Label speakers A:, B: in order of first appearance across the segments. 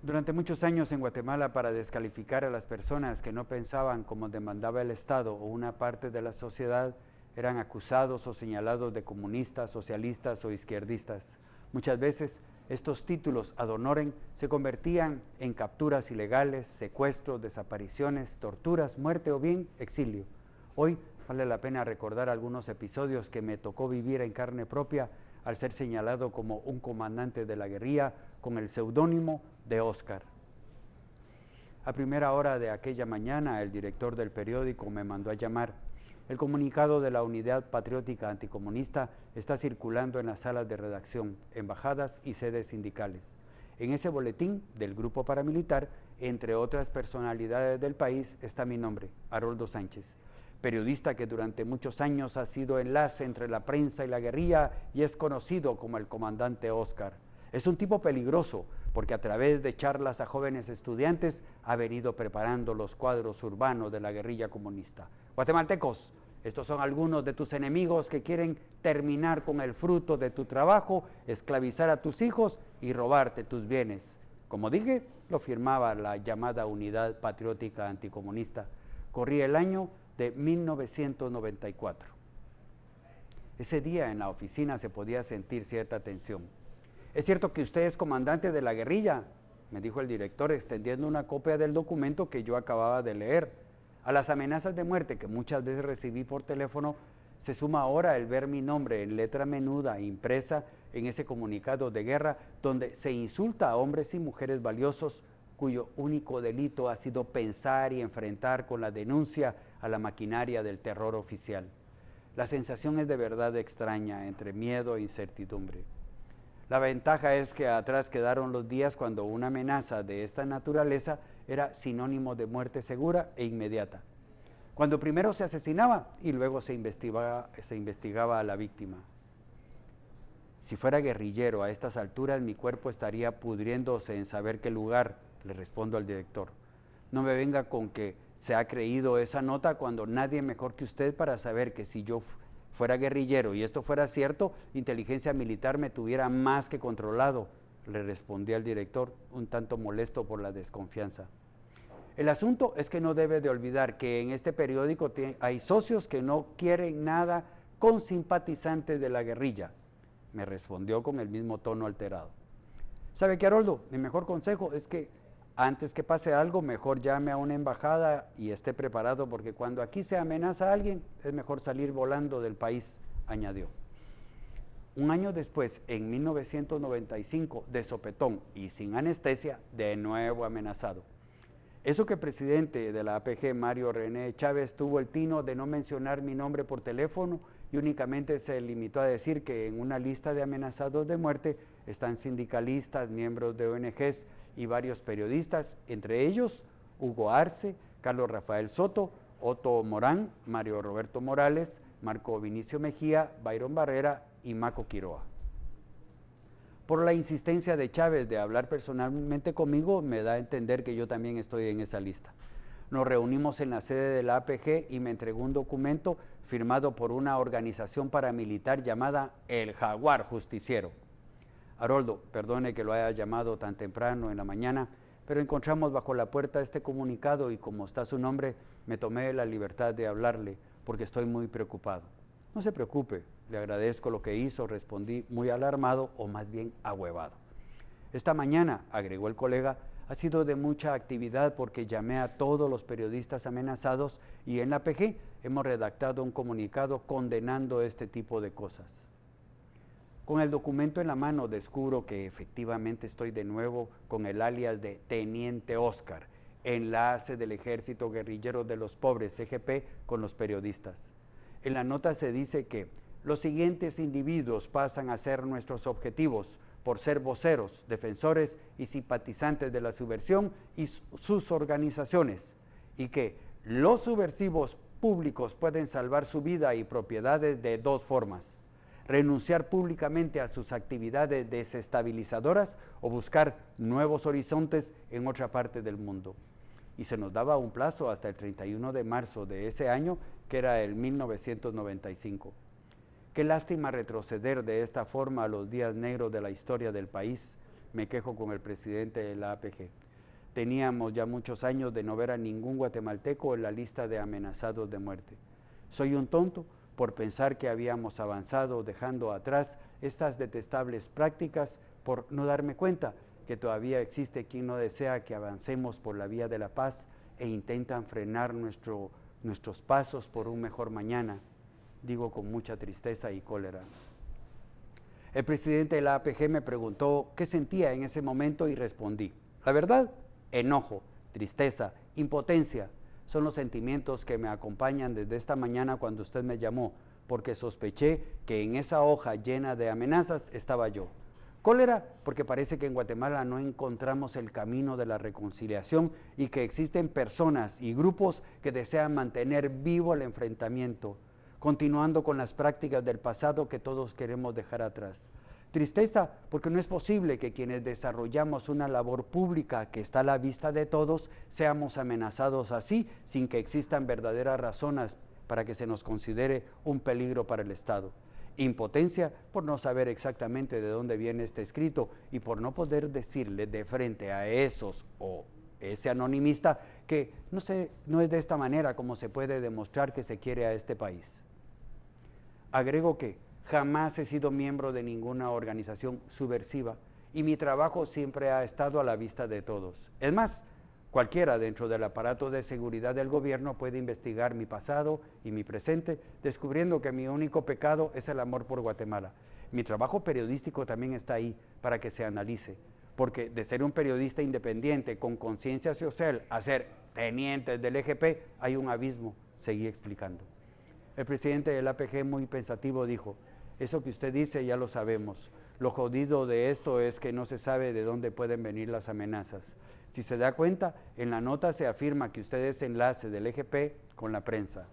A: Durante muchos años en Guatemala, para descalificar a las personas que no pensaban como demandaba el Estado o una parte de la sociedad, eran acusados o señalados de comunistas, socialistas o izquierdistas. Muchas veces estos títulos ad honorem se convertían en capturas ilegales, secuestros, desapariciones, torturas, muerte o bien exilio. Hoy vale la pena recordar algunos episodios que me tocó vivir en carne propia al ser señalado como un comandante de la guerrilla con el seudónimo de Oscar. A primera hora de aquella mañana, el director del periódico me mandó a llamar. El comunicado de la Unidad Patriótica Anticomunista está circulando en las salas de redacción, embajadas y sedes sindicales. En ese boletín del grupo paramilitar, entre otras personalidades del país, está mi nombre, Haroldo Sánchez, periodista que durante muchos años ha sido enlace entre la prensa y la guerrilla y es conocido como el comandante Oscar. Es un tipo peligroso porque a través de charlas a jóvenes estudiantes ha venido preparando los cuadros urbanos de la guerrilla comunista. Guatemaltecos, estos son algunos de tus enemigos que quieren terminar con el fruto de tu trabajo, esclavizar a tus hijos y robarte tus bienes. Como dije, lo firmaba la llamada Unidad Patriótica Anticomunista. Corría el año de 1994. Ese día en la oficina se podía sentir cierta tensión. ¿Es cierto que usted es comandante de la guerrilla?, me dijo el director extendiendo una copia del documento que yo acababa de leer. A las amenazas de muerte que muchas veces recibí por teléfono, se suma ahora el ver mi nombre en letra menuda impresa en ese comunicado de guerra donde se insulta a hombres y mujeres valiosos cuyo único delito ha sido pensar y enfrentar con la denuncia a la maquinaria del terror oficial. La sensación es de verdad extraña entre miedo e incertidumbre. La ventaja es que atrás quedaron los días cuando una amenaza de esta naturaleza era sinónimo de muerte segura e inmediata. Cuando primero se asesinaba y luego se investigaba a la víctima. Si fuera guerrillero a estas alturas, mi cuerpo estaría pudriéndose en saber qué lugar, le respondo al director. No me venga con que se ha creído esa nota cuando nadie mejor que usted para saber que si yo fuera guerrillero y esto fuera cierto, inteligencia militar me tuviera más que controlado, le respondí al director, un tanto molesto por la desconfianza. El asunto es que no debe de olvidar que en este periódico hay socios que no quieren nada con simpatizantes de la guerrilla, me respondió con el mismo tono alterado. ¿Sabe qué, Haroldo? Mi mejor consejo es que antes que pase algo, mejor llame a una embajada y esté preparado, porque cuando aquí se amenaza a alguien, es mejor salir volando del país, añadió. Un año después, en 1995, de sopetón y sin anestesia, de nuevo amenazado. Eso que el presidente de la APG, Mario René Chávez, tuvo el tino de no mencionar mi nombre por teléfono y únicamente se limitó a decir que en una lista de amenazados de muerte están sindicalistas, miembros de ONGs y varios periodistas, entre ellos Hugo Arce, Carlos Rafael Soto, Otto Morán, Mario Roberto Morales, Marco Vinicio Mejía, Byron Barrera y Maco Quiroa. Por la insistencia de Chávez de hablar personalmente conmigo, me da a entender que yo también estoy en esa lista. Nos reunimos en la sede de la APG y me entregó un documento firmado por una organización paramilitar llamada El Jaguar Justiciero. Haroldo, perdone que lo haya llamado tan temprano en la mañana, pero encontramos bajo la puerta este comunicado y como está su nombre, me tomé la libertad de hablarle porque estoy muy preocupado. No se preocupe, le agradezco lo que hizo, respondí muy alarmado o más bien ahuevado. Esta mañana, agregó el colega, ha sido de mucha actividad porque llamé a todos los periodistas amenazados y en la PG hemos redactado un comunicado condenando este tipo de cosas. Con el documento en la mano descubro que efectivamente estoy de nuevo con el alias de Teniente Oscar, enlace del Ejército Guerrillero de los Pobres, EGP, con los periodistas. En la nota se dice que los siguientes individuos pasan a ser nuestros objetivos por ser voceros, defensores y simpatizantes de la subversión y sus organizaciones, y que los subversivos públicos pueden salvar su vida y propiedades de dos formas: renunciar públicamente a sus actividades desestabilizadoras o buscar nuevos horizontes en otra parte del mundo. Y se nos daba un plazo hasta el 31 de marzo de ese año, que era el 1995. Qué lástima retroceder de esta forma a los días negros de la historia del país, me quejo con el presidente de la APG. Teníamos ya muchos años de no ver a ningún guatemalteco en la lista de amenazados de muerte. Soy un tonto por pensar que habíamos avanzado dejando atrás estas detestables prácticas, por no darme cuenta que todavía existe quien no desea que avancemos por la vía de la paz e intentan frenar nuestros pasos por un mejor mañana, digo con mucha tristeza y cólera. El presidente de la APG me preguntó qué sentía en ese momento y respondí, la verdad, enojo, tristeza, impotencia, son los sentimientos que me acompañan desde esta mañana cuando usted me llamó, porque sospeché que en esa hoja llena de amenazas estaba yo. Cólera, porque parece que en Guatemala no encontramos el camino de la reconciliación y que existen personas y grupos que desean mantener vivo el enfrentamiento, continuando con las prácticas del pasado que todos queremos dejar atrás. Tristeza, porque no es posible que quienes desarrollamos una labor pública que está a la vista de todos seamos amenazados así, sin que existan verdaderas razones para que se nos considere un peligro para el Estado. Impotencia por no saber exactamente de dónde viene este escrito y por no poder decirle de frente a esos o ese anonimista que no es de esta manera como se puede demostrar que se quiere a este país. Agrego que jamás he sido miembro de ninguna organización subversiva y mi trabajo siempre ha estado a la vista de todos. Es más, cualquiera dentro del aparato de seguridad del gobierno puede investigar mi pasado y mi presente, descubriendo que mi único pecado es el amor por Guatemala. Mi trabajo periodístico también está ahí para que se analice, porque de ser un periodista independiente con conciencia social a ser teniente del EGP hay un abismo, seguí explicando. El presidente del APG, muy pensativo, dijo, eso que usted dice ya lo sabemos. Lo jodido de esto es que no se sabe de dónde pueden venir las amenazas. Si se da cuenta, en la nota se afirma que usted es enlace del EGP con la prensa.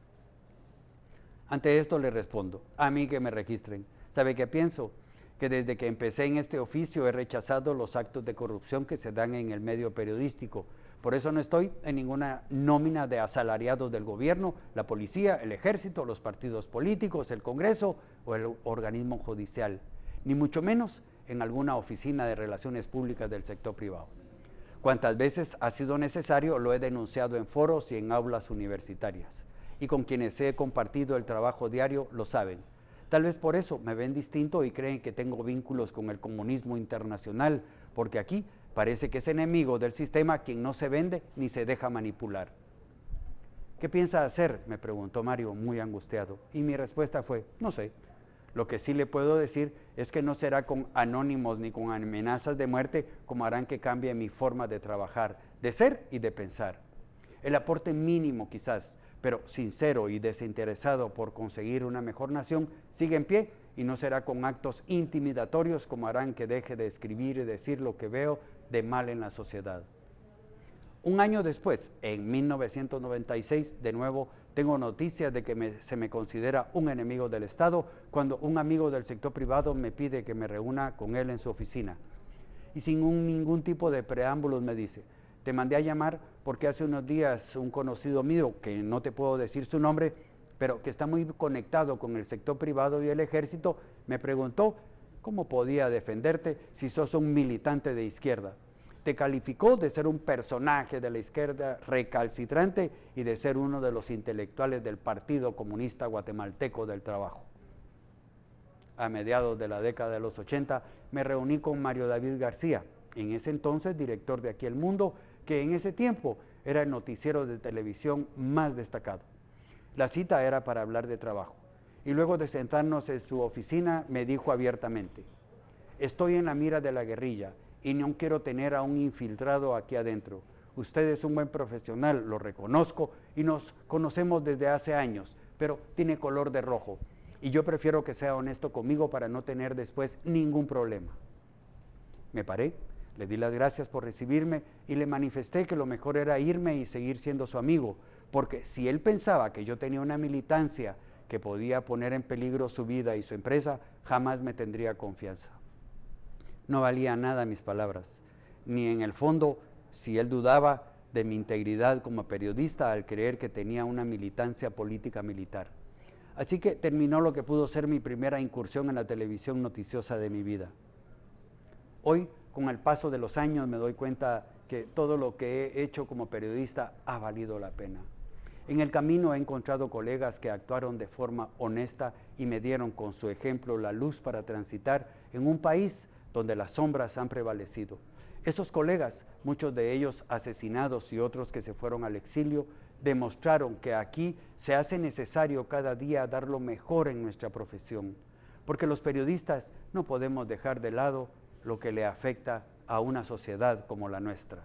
A: Ante esto le respondo, a mí que me registren. ¿Sabe qué pienso? Que desde que empecé en este oficio he rechazado los actos de corrupción que se dan en el medio periodístico. Por eso no estoy en ninguna nómina de asalariados del gobierno, la policía, el ejército, los partidos políticos, el Congreso o el organismo judicial, ni mucho menos en alguna oficina de relaciones públicas del sector privado. Cuantas veces ha sido necesario lo he denunciado en foros y en aulas universitarias, y con quienes he compartido el trabajo diario lo saben. Tal vez por eso me ven distinto y creen que tengo vínculos con el comunismo internacional, porque aquí parece que es enemigo del sistema quien no se vende ni se deja manipular. ¿Qué piensa hacer?, me preguntó Mario, muy angustiado, y mi respuesta fue, no sé. Lo que sí le puedo decir es que no será con anónimos ni con amenazas de muerte como harán que cambie mi forma de trabajar, de ser y de pensar. El aporte mínimo quizás, pero sincero y desinteresado por conseguir una mejor nación, sigue en pie y no será con actos intimidatorios como harán que deje de escribir y decir lo que veo de mal en la sociedad. Un año después, en 1996, de nuevo tengo noticias de que se me considera un enemigo del Estado cuando un amigo del sector privado me pide que me reúna con él en su oficina. Y sin ningún tipo de preámbulos me dice, te mandé a llamar porque hace unos días un conocido mío, que no te puedo decir su nombre, pero que está muy conectado con el sector privado y el ejército, me preguntó cómo podía defenderte si sos un militante de izquierda. Te calificó de ser un personaje de la izquierda recalcitrante y de ser uno de los intelectuales del Partido Comunista Guatemalteco del Trabajo. A mediados de la década de los 80 me reuní con Mario David García, en ese entonces director de Aquí el Mundo, que en ese tiempo era el noticiero de televisión más destacado. La cita era para hablar de trabajo, y luego de sentarnos en su oficina me dijo abiertamente, estoy en la mira de la guerrilla y no quiero tener a un infiltrado aquí adentro. Usted es un buen profesional, lo reconozco, y nos conocemos desde hace años, pero tiene color de rojo, y yo prefiero que sea honesto conmigo para no tener después ningún problema. Me paré, le di las gracias por recibirme y le manifesté que lo mejor era irme y seguir siendo su amigo, porque si él pensaba que yo tenía una militancia que podía poner en peligro su vida y su empresa, jamás me tendría confianza. No valía nada mis palabras, ni en el fondo si él dudaba de mi integridad como periodista al creer que tenía una militancia política militar. Así que terminó lo que pudo ser mi primera incursión en la televisión noticiosa de mi vida. Hoy con el paso de los años me doy cuenta que todo lo que he hecho como periodista ha valido la pena. En el camino he encontrado colegas que actuaron de forma honesta y me dieron con su ejemplo la luz para transitar en un país donde las sombras han prevalecido. Esos colegas, muchos de ellos asesinados y otros que se fueron al exilio, demostraron que aquí se hace necesario cada día dar lo mejor en nuestra profesión, porque los periodistas no podemos dejar de lado lo que le afecta a una sociedad como la nuestra.